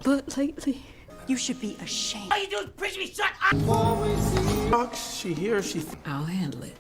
But lately, You should be ashamed. All you do is preach me. Shut up. She here, she. I'll handle it.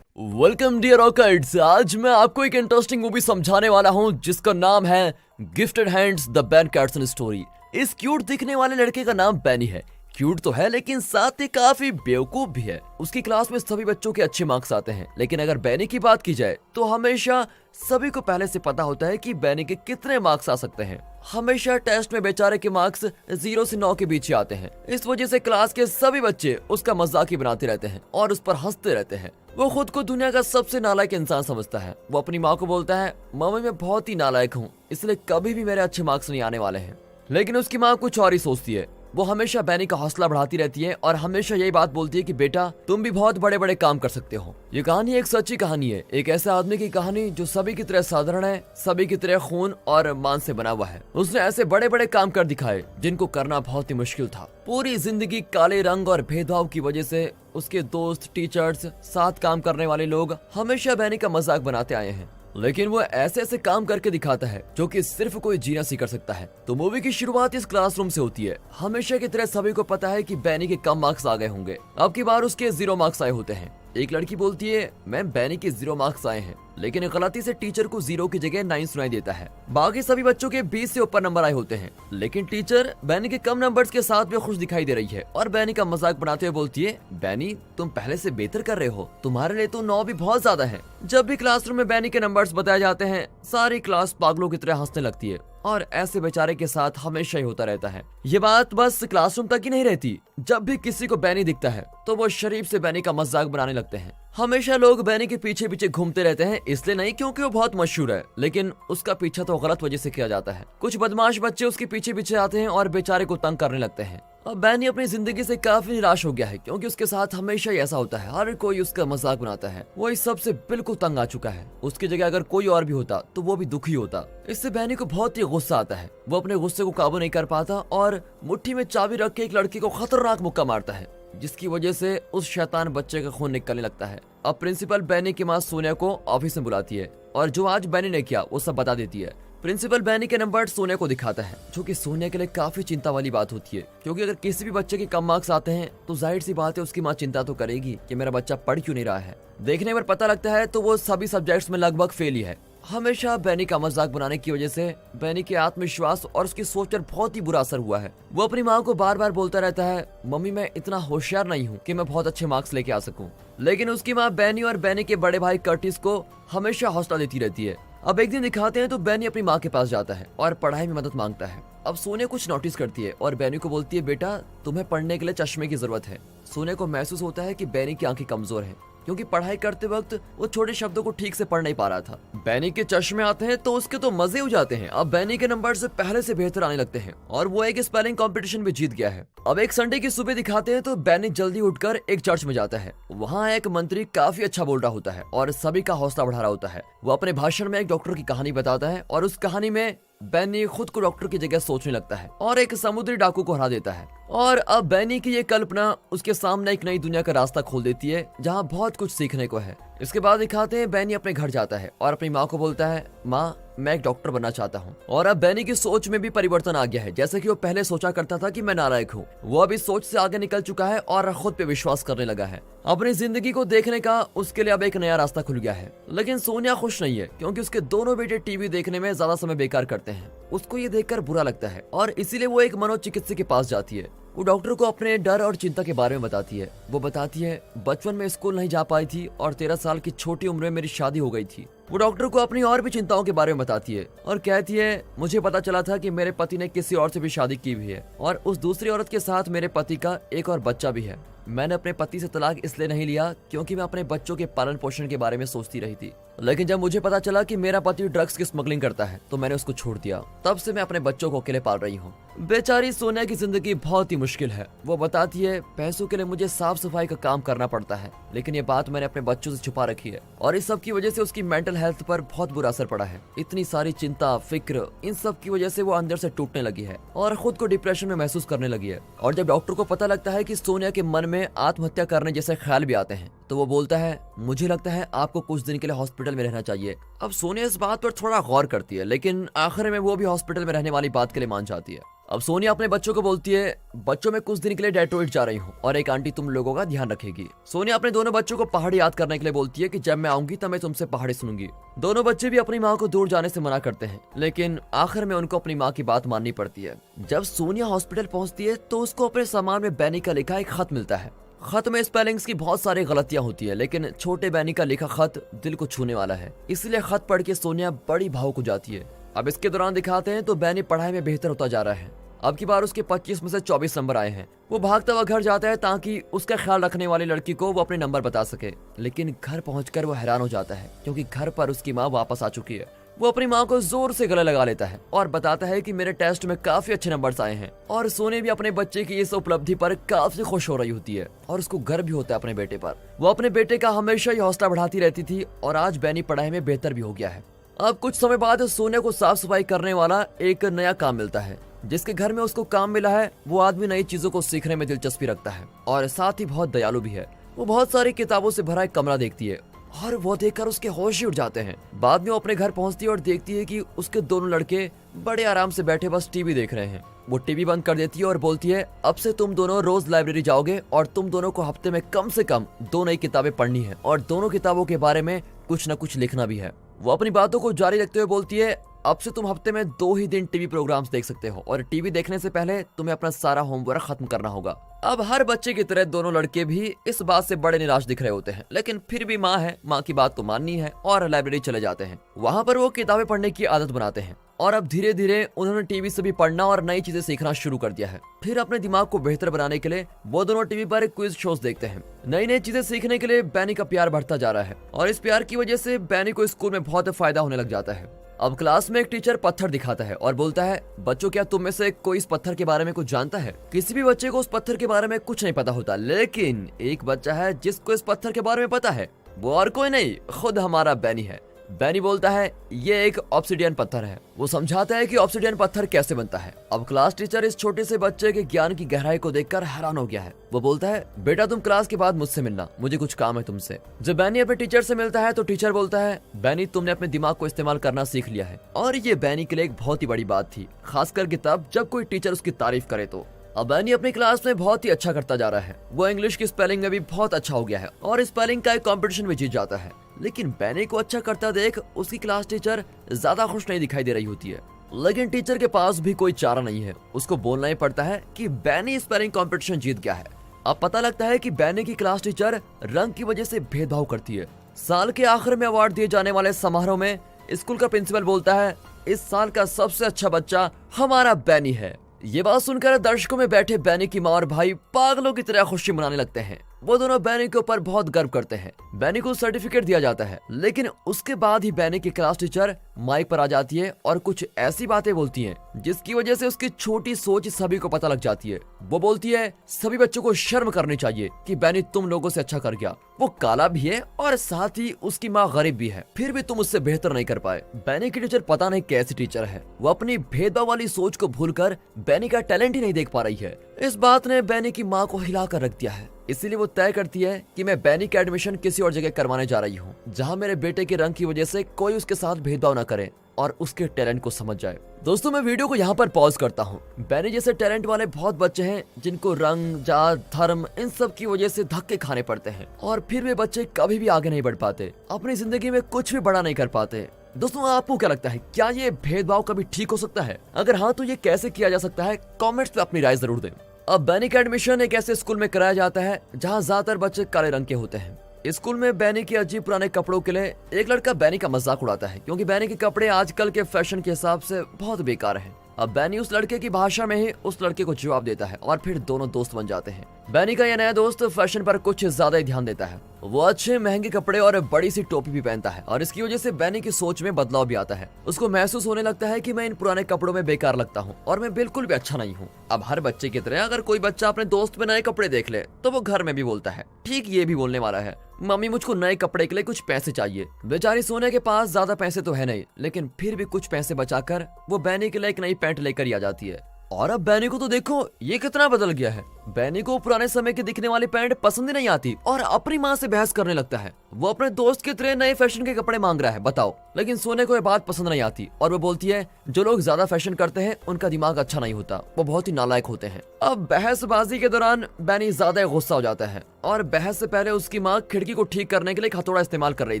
Welcome dear rockets. आज मैं आपको एक interesting movie समझाने वाला हूं जिसका नाम है gifted hands the Ben Carson story. इस क्यूट दिखने वाले लड़के का नाम बेनी है। क्यूट तो है लेकिन साथ ही काफी बेवकूफ भी है। उसकी क्लास में सभी बच्चों के अच्छे मार्क्स आते हैं, लेकिन अगर बेनी की बात की जाए तो हमेशा सभी को पहले से पता होता है कि बेनी के कितने मार्क्स आ सकते हैं। हमेशा टेस्ट में बेचारे के मार्क्स 0 से 9 के बीच ही आते हैं। इस वजह से क्लास के सभी बच्चे उसका मजाक ही बनाते रहते हैं और उस पर हंसते रहते हैं। वो खुद को दुनिया का सबसे नालायक इंसान समझता है। वो अपनी माँ को बोलता है, मम्मी मैं बहुत ही नालायक हूँ, इसलिए कभी भी मेरे अच्छे मार्क्स नहीं आने वाले हैं। लेकिन उसकी माँ कुछ और ही सोचती है। वो हमेशा बेनी का हौसला बढ़ाती रहती है और हमेशा यही बात बोलती है कि बेटा तुम भी बहुत बड़े बड़े काम कर सकते हो। ये कहानी एक सच्ची कहानी है, एक ऐसे आदमी की कहानी जो सभी की तरह साधारण है, सभी की तरह खून और मान से बना हुआ है। उसने ऐसे बड़े बड़े काम कर दिखाए जिनको करना बहुत ही मुश्किल था। पूरी जिंदगी काले रंग और भेदभाव की वजह से उसके दोस्त, टीचर्स, साथ काम करने वाले लोग हमेशा बेनी का मजाक बनाते आए हैं। लेकिन वो ऐसे ऐसे काम करके दिखाता है जो कि सिर्फ कोई जीना सीख कर सकता है। तो मूवी की शुरुआत इस क्लासरूम से होती है। हमेशा की तरह सभी को पता है कि बेनी के कम मार्क्स आ गए होंगे। अब की बार उसके 0 मार्क्स आए होते हैं। एक लड़की बोलती है, मैम बेनी के 0 मार्क्स आए हैं, लेकिन गलती से टीचर को 0 की जगह 9 सुनाई देता है। बाकी सभी बच्चों के 20 से ऊपर नंबर आए होते हैं, लेकिन टीचर बेनी के कम नंबर्स के साथ भी खुश दिखाई दे रही है और बेनी का मजाक बनाते हुए बोलती है, बेनी तुम पहले से बेहतर कर रहे हो, तुम्हारे लिए तो 9 भी बहुत ज्यादा है। जब भी क्लासरूम में बेनी के नंबर्स बताए जाते हैं, सारी क्लास पागलों की तरह हंसने लगती है और ऐसे बेचारे के साथ हमेशा ही होता रहता है। ये बात बस क्लासरूम तक ही नहीं रहती। जब भी किसी को बेनी दिखता है तो वो शरीफ से बेनी का मजाक बनाने लगते हैं। हमेशा लोग बेनी के पीछे पीछे घूमते रहते हैं, इसलिए नहीं क्योंकि वो बहुत मशहूर है, लेकिन उसका पीछा तो गलत वजह से किया जाता है। कुछ बदमाश बच्चे उसके पीछे पीछे आते हैं और बेचारे को तंग करने लगते हैं। अब बेनी अपनी जिंदगी से काफी निराश हो गया है क्योंकि उसके साथ हमेशा ही ऐसा होता है, हर कोई उसका मजाक बनाता है। वो इस सब से बिल्कुल तंग आ चुका है। उसकी जगह अगर कोई और भी होता तो वो भी दुखी होता। इससे बेनी को बहुत ही गुस्सा आता है। वो अपने गुस्से को काबू नहीं कर पाता और मुट्ठी में चाबी रख के एक लड़की को खतरनाक मुक्का मारता है, जिसकी वजह से उस शैतान बच्चे का खून निकलने लगता है। अब प्रिंसिपल बेनी की माँ सोनिया को ऑफिस में बुलाती है और जो आज बेनी ने किया वो सब बता देती है। प्रिंसिपल बेनी के नंबर सोनिया को दिखाता है, जो कि सोनिया के लिए काफी चिंता वाली बात होती है, क्योंकि अगर किसी भी बच्चे के कम मार्क्स आते हैं तो जाहिर सी बात है उसकी माँ चिंता तो करेगी कि मेरा बच्चा पढ़ क्यों नहीं रहा है। देखने पर पता लगता है तो वो सभी सब्जेक्ट्स में लगभग फेल ही है। हमेशा बेनी का मजाक बनाने की वजह से बेनी के आत्मविश्वास और उसकी सोच पर बहुत ही बुरा असर हुआ है। वो अपनी माँ को बार बार बोलता रहता है, मम्मी मैं इतना होशियार नहीं हूँ कि मैं बहुत अच्छे मार्क्स लेके आ सकूं। लेकिन उसकी माँ बेनी और बेनी के बड़े भाई कर्टिस को हमेशा हौसला देती रहती है। अब एक दिन दिखाते हैं तो बेनी अपनी माँ के पास जाता है और पढ़ाई में मदद मांगता है। अब सोनिया कुछ नोटिस करती है और बेनी को बोलती है, बेटा तुम्हें पढ़ने के लिए चश्मे की जरूरत है। सोनिया को महसूस होता है कि बेनी की आंखें कमजोर हैं, क्योंकि पढ़ाई करते वक्त वो छोटे शब्दों को ठीक से पढ़ नहीं पा रहा था। बेनी के चश्मे आते हैं तो उसके तो मजे हो जाते हैं। अब बेनी के नंबर से पहले से बेहतर आने लगते हैं और वो एक स्पेलिंग कंपटीशन भी जीत गया है। अब एक संडे की सुबह दिखाते हैं तो बेनी जल्दी उठकर एक चर्च में जाता है। वहाँ एक मंत्री काफी अच्छा बोल रहा होता है और सभी का हौसला बढ़ा रहा होता है। वो अपने भाषण में एक डॉक्टर की कहानी बताता है और उस कहानी में बेनी खुद को डॉक्टर की जगह सोचने लगता है और एक समुद्री डाकू को हरा देता है। और अब बेनी की ये कल्पना उसके सामने एक नई दुनिया का रास्ता खोल देती है जहाँ बहुत कुछ सीखने को है। इसके बाद दिखाते हैं बेनी अपने घर जाता है और अपनी माँ को बोलता है, माँ मैं एक डॉक्टर बनना चाहता हूँ। और अब बेनी की सोच में भी परिवर्तन आ गया है। जैसे कि वो पहले सोचा करता था कि मैं नालायक हूँ, वो अब इस सोच से आगे निकल चुका है और खुद पे विश्वास करने लगा है। अपनी जिंदगी को देखने का उसके लिए अब एक नया रास्ता खुल गया है। लेकिन सोनिया खुश नहीं है क्योंकि उसके दोनों बेटे टीवी देखने में ज्यादा समय बेकार करते हैं। उसको ये देखकर बुरा लगता है और इसीलिए वो एक मनोचिकित्सक के पास जाती है। वो डॉक्टर को अपने डर और चिंता के बारे में बताती है। वो बताती है, बचपन में स्कूल नहीं जा पाई थी और 13 साल की छोटी उम्र में मेरी शादी हो गई थी। वो डॉक्टर को अपनी और भी चिंताओं के बारे में बताती है और कहती है, मुझे पता चला था कि मेरे पति ने किसी और से भी शादी की हुई है और उस दूसरी औरत के साथ मेरे पति का एक और बच्चा भी है। मैंने अपने पति से तलाक इसलिए नहीं लिया क्योंकि मैं अपने बच्चों के पालन पोषण के बारे में सोचती रही थी, लेकिन जब मुझे पता चला कि मेरा पति ड्रग्स की स्मगलिंग करता है तो मैंने उसको छोड़ दिया। तब से मैं अपने बच्चों को अकेले पाल रही हूँ। बेचारी सोनिया की जिंदगी बहुत ही मुश्किल है। वो बताती है, पैसों के लिए मुझे साफ सफाई का काम करना पड़ता है, लेकिन ये बात मैंने अपने बच्चों से छुपा रखी है और इस सब की वजह से उसकी मेंटल हेल्थ पर बहुत बुरा असर पड़ा है। इतनी सारी चिंता, फिक्र, इन सब की वजह से वो अंदर से टूटने लगी है और खुद को डिप्रेशन में महसूस करने लगी है। और जब डॉक्टर को पता लगता है कि सोनिया के मन में में आत्महत्या करने जैसे ख्याल भी आते हैं। तो वो बोलता है, मुझे लगता है आपको कुछ दिन के लिए हॉस्पिटल में रहना चाहिए। अब सोनिया इस बात पर थोड़ा गौर करती है, लेकिन आखिर में वो भी हॉस्पिटल में रहने वाली बात के लिए मान जाती है। अब सोनिया अपने बच्चों को बोलती है, बच्चों में कुछ दिन के लिए डेट्रॉइट जा रही हूँ और एक आंटी तुम लोगों का ध्यान रखेगी। सोनिया अपने दोनों बच्चों को पहाड़ी याद करने के लिए बोलती है कि जब मैं आऊंगी तब मैं तुमसे पहाड़ी सुनूंगी। दोनों बच्चे भी अपनी माँ को दूर जाने से मना करते हैं, लेकिन आखिर में उनको अपनी माँ की बात माननी पड़ती है। जब सोनिया हॉस्पिटल पहुंचती है तो उसको अपने सामान में बैनी का लिखा एक खत मिलता है। खत में स्पेलिंग्स की बहुत सारी गलतियां होती है, लेकिन छोटे बैनी का लिखा खत दिल को छूने वाला है, इसलिए खत पढ़ के सोनिया बड़ी भावुक हो जाती है। अब इसके दौरान दिखाते हैं तो बैनी पढ़ाई में बेहतर होता जा रहा है। अब की बार उसके 25 में से 24 नंबर आए हैं। वो भागता हुआ घर जाता है ताकि उसका ख्याल रखने वाली लड़की को वो अपने नंबर बता सके, लेकिन घर पहुंचकर वो हैरान हो जाता है क्योंकि घर पर उसकी माँ वापस आ चुकी है। वो अपनी माँ को जोर से गले लगा लेता है और बताता है कि मेरे टेस्ट में काफी अच्छे नंबर्स आए हैं। और सोनी भी अपने बच्चे की इस उपलब्धि पर काफी खुश हो रही होती है और उसको गर्व भी होता है अपने बेटे पर। वो अपने बेटे का हमेशा ही हौसला बढ़ाती रहती थी और आज बैनी पढ़ाई में बेहतर भी हो गया है। अब कुछ समय बाद सोनिया को साफ सफाई करने वाला एक नया काम मिलता है। जिसके घर में उसको काम मिला है वो आदमी नई चीजों को सीखने में दिलचस्पी रखता है और साथ ही बहुत दयालु भी है। वो बहुत सारी किताबों से भरा एक कमरा देखती है और वो देखकर उसके होश ही उड़ जाते हैं। बाद में वो अपने घर पहुंचती है और देखती है कि उसके दोनों लड़के बड़े आराम से बैठे बस टीवी देख रहे हैं। वो टीवी बंद कर देती है और बोलती है, अब से तुम दोनों रोज लाइब्रेरी जाओगे और तुम दोनों को हफ्ते में कम से कम 2 नई किताबें पढ़नी है और दोनों किताबों के बारे में कुछ न कुछ लिखना भी है। वो अपनी बातों को जारी रखते हुए बोलती है, अब से तुम हफ्ते में 2 ही दिन टीवी प्रोग्राम्स देख सकते हो और टीवी देखने से पहले तुम्हें अपना सारा होमवर्क खत्म करना होगा। अब हर बच्चे की तरह दोनों लड़के भी इस बात से बड़े निराश दिख रहे होते हैं, लेकिन फिर भी माँ है, माँ की बात तो माननी है और लाइब्रेरी चले जाते हैं। वहाँ पर वो किताबें पढ़ने की आदत बनाते हैं और अब धीरे धीरे उन्होंने टीवी से भी पढ़ना और नई चीजें सीखना शुरू कर दिया है। फिर अपने दिमाग को बेहतर बनाने के लिए वो दोनों टीवी पर क्विज शोज देखते हैं। नई नई चीजें सीखने के लिए बैनी का प्यार बढ़ता जा रहा है और इस प्यार की वजह से बैनी को स्कूल में बहुत फायदा होने लग जाता है। अब क्लास में एक टीचर पत्थर दिखाता है और बोलता है, बच्चों क्या तुम में से कोई इस पत्थर के बारे में कुछ जानता है? किसी भी बच्चे को उस पत्थर के बारे में कुछ नहीं पता होता, लेकिन एक बच्चा है जिसको इस पत्थर के बारे में पता है। वो और कोई नहीं, खुद हमारा बैनी है। बैनी बोलता है, ये एक ऑब्सिडियन पत्थर है। वो समझाता है कि ऑब्सिडियन पत्थर कैसे बनता है। अब क्लास टीचर इस छोटे से बच्चे के ज्ञान की गहराई को देखकर हैरान हो गया है। वो बोलता है, बेटा तुम क्लास के बाद मुझसे मिलना, मुझे कुछ काम है तुमसे। जब बैनी अपने टीचर से मिलता है तो टीचर बोलता है, बैनी तुमने अपने दिमाग को इस्तेमाल करना सीख लिया है। और ये बैनी के लिए एक बहुत ही बड़ी बात थी, खासकर कि तब जब कोई टीचर उसकी तारीफ करे तो। अब बैनी अपनी क्लास में बहुत ही अच्छा करता जा रहा है। वो इंग्लिश की स्पेलिंग में भी बहुत अच्छा हो गया है और स्पेलिंग का एक कंपटीशन भी जीत जाता है। लेकिन बैनी को अच्छा करता देख उसकी क्लास टीचर ज्यादा खुश नहीं दिखाई दे रही होती है। लेकिन टीचर के पास भी कोई चारा नहीं है, उसको बोलना ही पड़ता है कि बैनी स्पेलिंग कंपटीशन जीत गया है। अब पता लगता है कि बैनी की क्लास टीचर रंग की वजह से भेदभाव करती है। साल के आखिर में अवार्ड दिए जाने वाले समारोह में स्कूल का प्रिंसिपल बोलता है, इस साल का सबसे अच्छा बच्चा हमारा बैनी है। ये बात सुनकर दर्शकों में बैठे बैनी की माँ और भाई पागलों की तरह खुशी मनाने लगते हैं। वो दोनों बैनी के ऊपर बहुत गर्व करते हैं। बैनी को सर्टिफिकेट दिया जाता है, लेकिन उसके बाद ही बैनी की क्लास टीचर माइक पर आ जाती है और कुछ ऐसी बातें बोलती हैं जिसकी वजह से उसकी छोटी सोच सभी को पता लग जाती है। वो बोलती है, सभी बच्चों को शर्म करनी चाहिए कि बैनी तुम लोगों से अच्छा कर गया। वो काला भी है और साथ ही उसकी माँ गरीब भी है, फिर भी तुम उससे बेहतर नहीं कर पाए। बैनी की टीचर पता नहीं कैसी टीचर है, वो अपनी भेदभाव वाली सोच को भूलकर बैनी का टैलेंट ही नहीं देख पा रही है। इस बात ने बैनी की माँ को हिला कर रख दिया है, इसीलिए वो तय करती है कि मैं बैनी का एडमिशन किसी और जगह करवाने जा रही हूँ, जहाँ मेरे बेटे के रंग की वजह से कोई उसके साथ भेदभाव न करे और उसके टैलेंट को समझ जाए। दोस्तों मैं वीडियो को यहाँ पर पॉज करता हूँ। बैनी जैसे टैलेंट वाले बहुत बच्चे हैं जिनको रंग, जात, धर्म इन सब की वजह से धक्के खाने पड़ते हैं और फिर वे बच्चे कभी भी आगे नहीं बढ़ पाते, अपनी जिंदगी में कुछ भी बड़ा नहीं कर पाते। दोस्तों आपको क्या लगता है, क्या ये भेदभाव कभी ठीक हो सकता है? अगर हाँ तो ये कैसे किया जा सकता है? कमेंट्स में अपनी राय जरूर दें। अब बैनी का एडमिशन एक ऐसे स्कूल में कराया जाता है जहाँ ज्यादातर बच्चे काले रंग के होते हैं। स्कूल में बैनी के अजीब पुराने कपड़ों के लिए एक लड़का बैनी का मजाक उड़ाता है, क्योंकि बैनी के कपड़े आजकल के फैशन के हिसाब से बहुत बेकार हैं। अब बैनी उस लड़के की भाषा में ही उस लड़के को जवाब देता है और फिर दोनों दोस्त बन जाते हैं। बैनी का यह नया दोस्त फैशन पर कुछ ज्यादा ही ध्यान देता है। वो अच्छे महंगे कपड़े और बड़ी सी टोपी भी पहनता है और इसकी वजह से बैनी की सोच में बदलाव भी आता है। उसको महसूस होने लगता है कि मैं इन पुराने कपड़ों में बेकार लगता हूँ और मैं बिल्कुल भी अच्छा नहीं हूँ। अब हर बच्चे की तरह अगर कोई बच्चा अपने दोस्त में नए कपड़े देख ले तो वो घर में भी बोलता है, ठीक ये भी बोलने वाला है, मम्मी मुझको नए कपड़े के लिए कुछ पैसे चाहिए। बेचारी सोने के पास ज्यादा पैसे तो है नहीं, लेकिन फिर भी कुछ पैसे बचाकर वो बैनी के लिए एक नई पैंट लेकर आ जाती है। और अब बैनी को तो देखो ये कितना बदल गया है। बैनी को पुराने समय के दिखने वाली पैंट पसंद ही नहीं आती और अपनी माँ से बहस करने लगता है। वो अपने दोस्त की तरह नए फैशन के कपड़े मांग रहा है, बताओ। लेकिन सोने को ये बात पसंद नहीं आती और वो बोलती है जो लोग ज्यादा फैशन करते हैं उनका दिमाग अच्छा नहीं होता, वो बहुत ही नालायक होते हैं। अब बहसबाजी के दौरान बैनी ज्यादा गुस्सा हो जाता है और बहस से पहले उसकी माँ खिड़की को ठीक करने के लिए एक हथौड़ा इस्तेमाल कर रही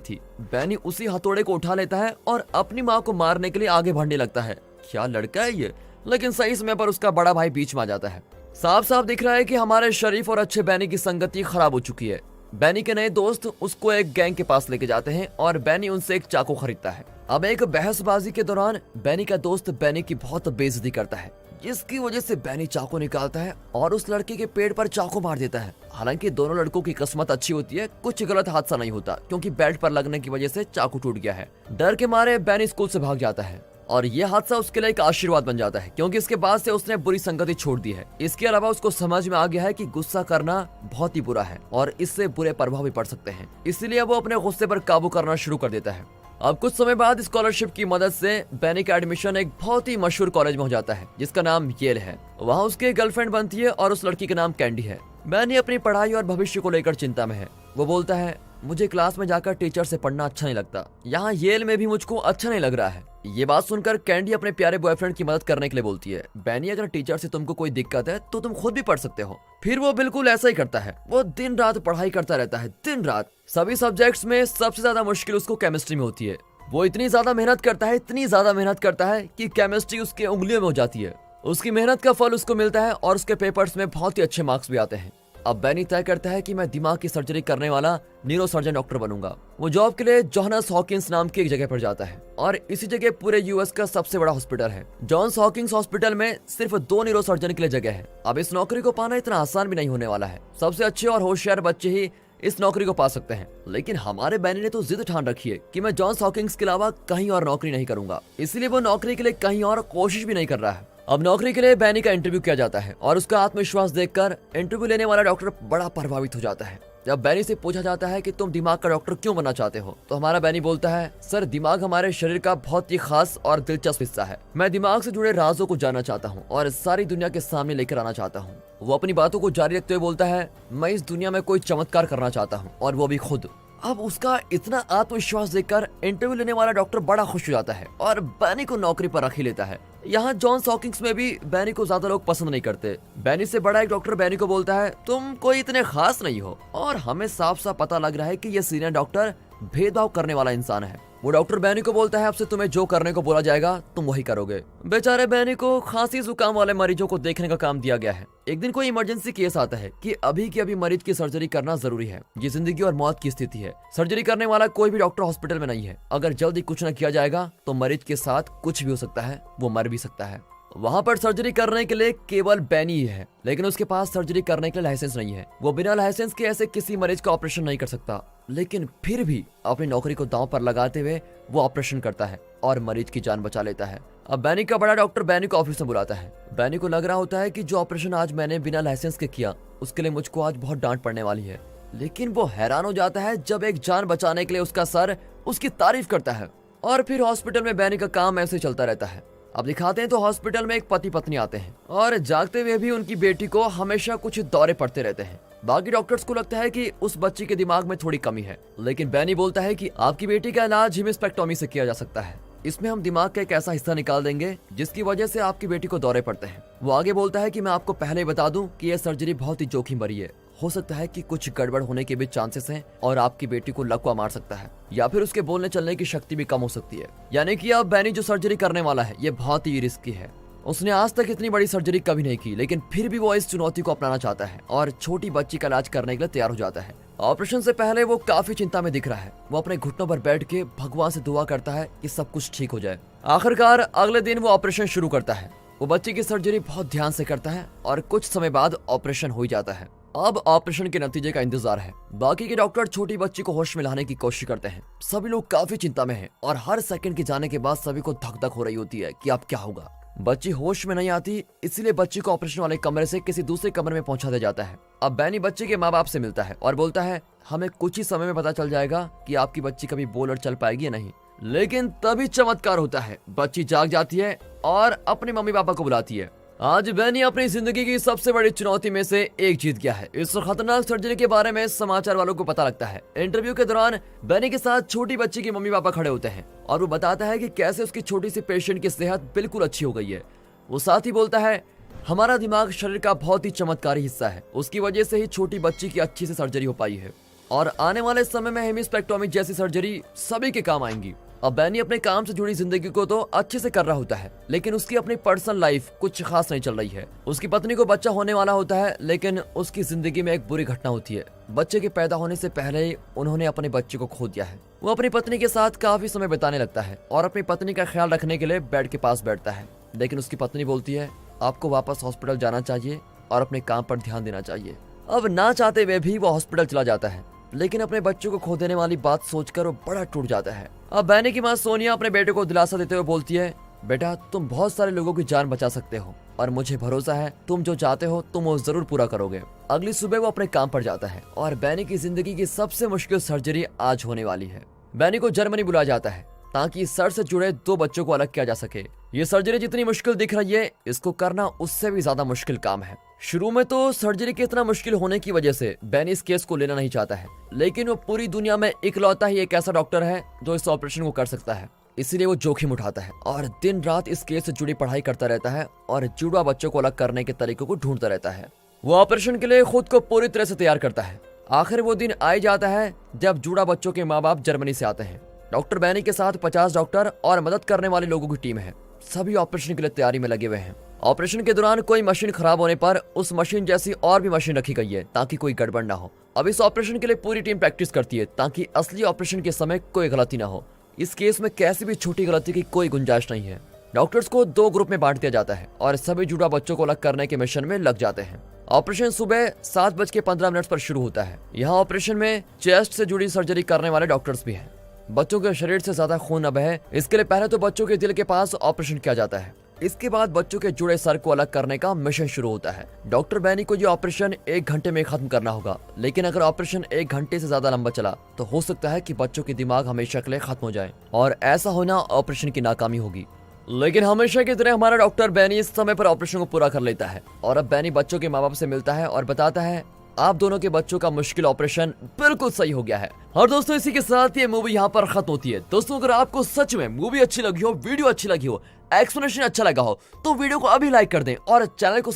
थी। बैनी उसी हथौड़े को उठा लेता है और अपनी माँ को मारने के लिए आगे बढ़ने लगता है। क्या लड़का है ये। लेकिन सही समय पर उसका बड़ा भाई बीच में आ जाता है। साफ साफ दिख रहा है कि हमारे शरीफ और अच्छे बैनी की संगति खराब हो चुकी है। बैनी के नए दोस्त उसको एक गैंग के पास लेके जाते हैं और बैनी उनसे एक चाकू खरीदता है। अब एक बहसबाजी के दौरान बैनी का दोस्त बैनी की बहुत बेइज्जती करता है, जिसकी वजह से बैनी चाकू निकालता है और उस लड़के के पेट पर चाकू मार देता है। हालांकि दोनों लड़कों की किस्मत अच्छी होती है, कुछ गलत हादसा नहीं होता क्योंकि बेल्ट पर लगने की वजह से चाकू टूट गया है। डर के मारे बैनी स्कूल से भाग जाता है और ये हादसा उसके लिए एक आशीर्वाद बन जाता है क्योंकि इसके बाद से उसने बुरी संगति छोड़ दी है। इसके अलावा उसको समझ में आ गया है कि गुस्सा करना बहुत ही बुरा है और इससे बुरे प्रभाव भी पड़ सकते हैं, इसलिए वो अपने गुस्से पर काबू करना शुरू कर देता है। अब कुछ समय बाद स्कॉलरशिप की मदद से बैनी का एडमिशन एक बहुत ही मशहूर कॉलेज में हो जाता है जिसका नाम येल है। वहाँ उसकी गर्लफ्रेंड बनती है और उस लड़की का नाम कैंडी है। बैनी अपनी पढ़ाई और भविष्य को लेकर चिंता में है। वो बोलता है मुझे क्लास में जाकर टीचर से पढ़ना अच्छा नहीं लगता, यहाँ येल में भी मुझको अच्छा नहीं लग रहा है। ये बात सुनकर कैंडी अपने प्यारे बॉयफ्रेंड की मदद करने के लिए बोलती है, बैनी अगर टीचर से तुमको कोई दिक्कत है तो तुम खुद भी पढ़ सकते हो। फिर वो बिल्कुल ऐसा ही करता है। वो दिन रात पढ़ाई करता रहता है, दिन रात। सभी सब्जेक्ट्स में सबसे ज्यादा मुश्किल उसको केमिस्ट्री में होती है। वो इतनी ज्यादा मेहनत करता है, इतनी ज्यादा मेहनत करता है कि केमिस्ट्री उसके उंगलियों में हो जाती है। उसकी मेहनत का फल उसको मिलता है और उसके पेपर्स में बहुत ही अच्छे मार्क्स भी आते हैं। अब बैनी तय करता है कि मैं दिमाग की सर्जरी करने वाला न्यूरोसर्जन डॉक्टर बनूंगा। वो जॉब के लिए जॉन्स हॉकिंस नाम की एक जगह पर जाता है और इसी जगह पूरे यूएस का सबसे बड़ा हॉस्पिटल है। जॉन्स हॉकिंस हॉस्पिटल में सिर्फ 2 न्यूरोसर्जन के लिए जगह है। अब इस नौकरी को पाना इतना आसान भी नहीं होने वाला है। सबसे अच्छे और होशियार बच्चे ही इस नौकरी को पा सकते हैं। लेकिन हमारे बैनी ने तो जिद ठान रखी है कि मैं जॉन्स हॉकिंस के अलावा कहीं और नौकरी नहीं करूंगा, इसलिए वो नौकरी के लिए कहीं और कोशिश भी नहीं कर रहा है। अब नौकरी के लिए बैनी का इंटरव्यू किया जाता है और उसका आत्मविश्वास देखकर इंटरव्यू लेने वाला डॉक्टर बड़ा प्रभावित हो जाता है। जब बैनी से पूछा जाता है कि तुम दिमाग का डॉक्टर क्यों बनना चाहते हो, तो हमारा बैनी बोलता है सर, दिमाग हमारे शरीर का बहुत ही खास और दिलचस्प हिस्सा है। मैं दिमाग से जुड़े राजों को जानना चाहता हूँ और सारी दुनिया के सामने लेकर आना चाहता हूँ। वो अपनी बातों को जारी रखते हुए बोलता है मैं इस दुनिया में कोई चमत्कार करना चाहता हूँ और वो भी खुद। अब उसका इतना आत्मविश्वास देखकर इंटरव्यू लेने वाला डॉक्टर बड़ा खुश हो जाता है और बैनी को नौकरी पर रख ही लेता है। यहाँ जॉन्स हॉकिंस में भी बैनी को ज्यादा लोग पसंद नहीं करते। बैनी से बड़ा एक डॉक्टर बैनी को बोलता है तुम कोई इतने खास नहीं हो, और हमें साफ साफ पता लग रहा है कि ये सीनियर डॉक्टर भेदभाव करने वाला इंसान है। वो डॉक्टर बैनी को बोलता है अब से तुम्हें जो करने को बोला जाएगा तुम वही करोगे। बेचारे बैनी को खांसी जुकाम वाले मरीजों को देखने का काम दिया गया है। एक दिन कोई इमरजेंसी केस आता है कि अभी के अभी मरीज की सर्जरी करना जरूरी है, ये जिंदगी और मौत की स्थिति है। सर्जरी करने वाला कोई भी डॉक्टर हॉस्पिटल में नहीं है। अगर जल्दी कुछ न किया जाएगा तो मरीज के साथ कुछ भी हो सकता है, वो मर भी सकता है। वहाँ पर सर्जरी करने के लिए केवल बैनी ही है, लेकिन उसके पास सर्जरी करने के लिए लाइसेंस नहीं है। वो बिना लाइसेंस के ऐसे किसी मरीज का ऑपरेशन नहीं कर सकता, लेकिन फिर भी अपनी नौकरी को दांव पर लगाते हुए वो ऑपरेशन करता है और मरीज की जान बचा लेता है। अब बैनी का बड़ा डॉक्टर बैनी को ऑफिस में बुलाता है। बैनी को लग रहा होता है कि जो ऑपरेशन आज मैंने बिना लाइसेंस के किया उसके लिए मुझको आज बहुत डांट पड़ने वाली है, लेकिन वो हैरान हो जाता है जब एक जान बचाने के लिए उसका सर उसकी तारीफ करता है। और फिर हॉस्पिटल में बैनी का काम ऐसे चलता रहता है। अब दिखाते हैं तो हॉस्पिटल में एक पति पत्नी आते हैं और जागते हुए भी उनकी बेटी को हमेशा कुछ दौरे पड़ते रहते हैं। बाकी डॉक्टर्स को लगता है कि उस बच्ची के दिमाग में थोड़ी कमी है, लेकिन बैनी बोलता है कि आपकी बेटी का इलाज हिमिस्पेक्टोमी से किया जा सकता है। इसमें हम दिमाग का एक ऐसा हिस्सा निकाल देंगे जिसकी वजह से आपकी बेटी को दौरे पड़ते हैं। वो आगे बोलता है कि मैं आपको पहले ही बता दूं कि यह सर्जरी बहुत ही जोखिम भरी है। हो सकता है कि कुछ गड़बड़ होने के भी चांसेस हैं और आपकी बेटी को लकवा मार सकता है या फिर उसके बोलने चलने की शक्ति भी कम हो सकती है। यानी कि अब बैनी जो सर्जरी करने वाला है ये बहुत ही रिस्की है। उसने आज तक इतनी बड़ी सर्जरी कभी नहीं की, लेकिन फिर भी वो इस चुनौती को अपनाना चाहता है और छोटी बच्ची का इलाज करने के लिए तैयार हो जाता है। ऑपरेशन से पहले वो काफी चिंता में दिख रहा है। वो अपने घुटनों पर बैठ के भगवान से दुआ करता है कि सब कुछ ठीक हो जाए। आखिरकार अगले दिन वो ऑपरेशन शुरू करता है। वो बच्ची की सर्जरी बहुत ध्यान से करता है और कुछ समय बाद ऑपरेशन हो जाता है। अब ऑपरेशन के नतीजे का इंतजार है। बाकी के डॉक्टर छोटी बच्ची को होश में लाने की कोशिश करते हैं। सभी लोग काफी चिंता में हैं और हर सेकंड के जाने के बाद सभी को धक धक हो रही होती है कि अब क्या होगा। बच्ची होश में नहीं आती, इसलिए बच्ची को ऑपरेशन वाले कमरे से किसी दूसरे कमरे में पहुंचा दिया जाता है। अब बैनी बच्चे के माँ बाप से मिलता है और बोलता है हमें कुछ ही समय में पता चल जाएगा कि आपकी बच्ची कभी बोल और चल पाएगी या नहीं। लेकिन तभी चमत्कार होता है। बच्ची जाग जाती है और अपने मम्मी पापा को बुलाती है। आज बैनी अपनी जिंदगी की सबसे बड़ी चुनौती में से एक जीत गया है। इस खतरनाक सर्जरी के बारे में समाचार वालों को पता लगता है। इंटरव्यू के दौरान बैनी के साथ छोटी बच्ची की मम्मी पापा खड़े होते हैं और वो बताता है कि कैसे उसकी छोटी सी पेशेंट की सेहत बिल्कुल अच्छी हो गई है। वो साथ ही बोलता है, हमारा दिमाग शरीर का बहुत ही चमत्कारी हिस्सा है, उसकी वजह से ही छोटी बच्ची की अच्छी से सर्जरी हो पाई है और आने वाले समय में हेमिस्टेक्टोमी जैसी सर्जरी सभी के काम आएंगी। अब बैनी अपने काम से जुड़ी जिंदगी को तो अच्छे से कर रहा होता है, लेकिन उसकी अपनी पर्सनल लाइफ कुछ खास नहीं चल रही है। उसकी पत्नी को बच्चा होने वाला होता है, लेकिन उसकी जिंदगी में एक बुरी घटना होती है। बच्चे के पैदा होने से पहले ही उन्होंने अपने बच्चे को खो दिया है। वो अपनी पत्नी के साथ काफी समय बिताने लगता है और अपनी पत्नी का ख्याल रखने के लिए बेड के पास बैठता है, लेकिन उसकी पत्नी बोलती है, आपको वापस हॉस्पिटल जाना चाहिए और अपने काम पर ध्यान देना चाहिए। अब ना चाहते हुए भी वो हॉस्पिटल चला जाता है, लेकिन अपने बच्चों को खो देने वाली बात सोचकर वो बड़ा टूट जाता है। अब बैनी की मां सोनिया अपने बेटे को दिलासा देते हुए बोलती है, बेटा तुम बहुत सारे लोगों की जान बचा सकते हो और मुझे भरोसा है तुम जो चाहते हो तुम वो जरूर पूरा करोगे। अगली सुबह वो अपने काम पर जाता है और बैनी की जिंदगी की सबसे मुश्किल सर्जरी आज होने वाली है। बैनी को जर्मनी बुलाया जाता है ताकि सर से जुड़े 2 बच्चों को अलग किया जा सके। ये सर्जरी जितनी मुश्किल दिख रही है, इसको करना उससे भी ज्यादा मुश्किल काम है। शुरू में तो सर्जरी के इतना मुश्किल होने की वजह से बैनी इस केस को लेना नहीं चाहता है, लेकिन वो पूरी दुनिया में इकलौता ही एक ऐसा डॉक्टर है जो इस ऑपरेशन को कर सकता है। इसीलिए वो जोखिम उठाता है और दिन रात इस केस से जुड़ी पढ़ाई करता रहता है और जुड़वा बच्चों को अलग करने के तरीकों को ढूंढता रहता है। वो ऑपरेशन के लिए खुद को पूरी तरह से तैयार करता है। आखिर वो दिन आ जाता है जब जुड़ा बच्चों के माँ बाप जर्मनी से आते हैं। डॉक्टर बैनी के साथ 50 डॉक्टर और मदद करने वाले लोगों की टीम है। सभी ऑपरेशन के लिए तैयारी में लगे हुए हैं। ऑपरेशन के दौरान कोई मशीन खराब होने पर उस मशीन जैसी और भी मशीन रखी गई है ताकि कोई गड़बड़ ना हो। अब इस ऑपरेशन के लिए पूरी टीम प्रैक्टिस करती है ताकि असली ऑपरेशन के समय कोई गलती ना हो। इस केस में कैसी भी छोटी गलती की कोई गुंजाइश नहीं है। डॉक्टर्स को 2 ग्रुप में बांट दिया जाता है और सभी जुड़ा बच्चों को अलग करने के मिशन में लग जाते हैं। ऑपरेशन सुबह 7:15 पर शुरू होता है। यहाँ ऑपरेशन में चेस्ट से जुड़ी सर्जरी करने वाले डॉक्टर्स भी हैं। बच्चों के शरीर से ज्यादा खून न बहे, इसके लिए पहले तो बच्चों के दिल के पास ऑपरेशन किया जाता है। इसके बाद बच्चों के जुड़े सर को अलग करने का मिशन शुरू होता है। डॉक्टर बैनी को ये ऑपरेशन 1 घंटे में खत्म करना होगा, लेकिन अगर ऑपरेशन 1 घंटे से ज्यादा लंबा चला तो हो सकता है कि बच्चों के दिमाग हमेशा के लिए खत्म हो जाए और ऐसा होना ऑपरेशन की नाकामी होगी। लेकिन हमेशा की तरह हमारा डॉक्टर बैनी इस समय पर ऑपरेशन को पूरा कर लेता है और अब बैनी बच्चों के माँ बाप से मिलता है और बताता है, आप दोनों के बच्चों का मुश्किल ऑपरेशन बिल्कुल सही हो गया है। और दोस्तों इसी के साथ ये मूवी यहाँ पर खत्म होती है। दोस्तों अगर आपको सच में मूवी अच्छी लगी हो, वीडियो अच्छी लगी हो, एक्सप्लेनेशन अच्छा लगा हो, तो वीडियो को अभी लाइक कर दें और चैनल को